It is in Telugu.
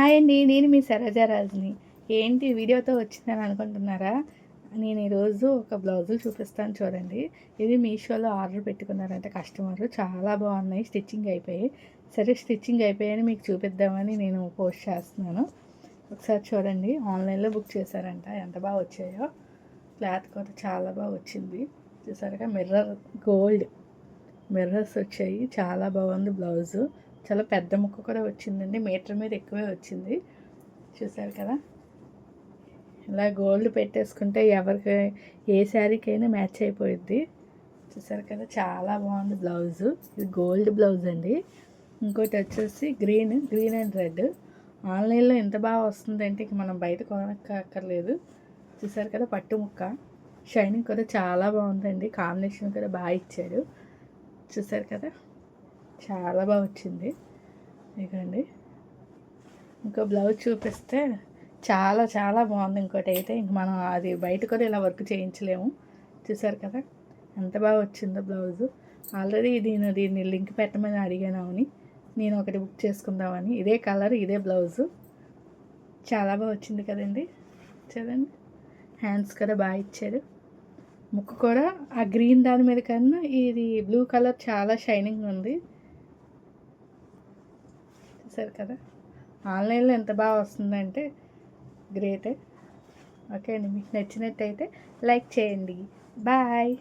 హాయ్ అండి, నేను మీ సరోజారాజ్ని. ఏంటి వీడియోతో వచ్చిందని అనుకుంటున్నారా? నేను ఈరోజు ఒక బ్లౌజులు చూపిస్తాను చూడండి. ఇది మీషోలో ఆర్డర్ పెట్టుకున్నారంట కస్టమరు. చాలా బాగున్నాయి, స్టిచ్చింగ్ అయిపోయాయి. సరే స్టిచ్చింగ్ అయిపోయాయని మీకు చూపిద్దామని నేను పోస్ట్ చేస్తున్నాను. ఒకసారి చూడండి. ఆన్లైన్లో బుక్ చేశారంట, ఎంత బాగా వచ్చాయో. క్లాత్ కూడా చాలా బాగా వచ్చింది. చూసారుగా గోల్డ్ మిర్రర్స్ వచ్చాయి. చాలా బాగుంది బ్లౌజు. చాలా పెద్ద ముక్క కూడా వచ్చిందండి, మీటర్ మీద ఎక్కువే వచ్చింది. చూసారు కదా, ఇలా గోల్డ్ పెట్టేసుకుంటే ఎవరికి ఏ శారీకైనా మ్యాచ్ అయిపోయిద్ది. చూసారు కదా, చాలా బాగుంది బ్లౌజు. ఇది గోల్డ్ బ్లౌజ్ అండి. ఇంకోటి వచ్చేసి గ్రీన్ అండ్ రెడ్. ఆన్లైన్లో ఎంత బాగా వస్తుందంటే ఇక మనం బయట కొనక్కర్లేదు. చూసారు కదా, పట్టు ముక్క షైనింగ్ కూడా చాలా బాగుందండి. కాంబినేషన్ కూడా బాగా ఇచ్చాడు. చూసారు కదా, చాలా బాగా వచ్చింది. ఇదండి ఇంకో బ్లౌజ్ చూపిస్తే చాలా చాలా బాగుంది. ఇంకోటి అయితే ఇంక మనం అది బయట కూడా ఇలా వర్క్ చేయించలేము. చూసారు కదా, ఎంత బాగా వచ్చిందో బ్లౌజు. ఆల్రెడీ దీన్ని లింక్ పెట్టమని అడిగాను. నేను ఒకటి బుక్ చేసుకుందామని. ఇదే కలర్, ఇదే బ్లౌజు. చాలా బాగా వచ్చింది కదండి. చూడండి, హ్యాండ్స్ కూడా బాగా ఇచ్చారు. ముక్కు కూడా ఆ గ్రీన్ దాని మీద కన్నా ఇది బ్లూ కలర్ చాలా షైనింగ్ ఉంది. చూసారు కదా, ఆన్లైన్లో ఎంత బాగా వస్తుందంటే గ్రేటే. ఓకే అండి, మీకు నచ్చినట్టయితే లైక్ చేయండి. బాయ్.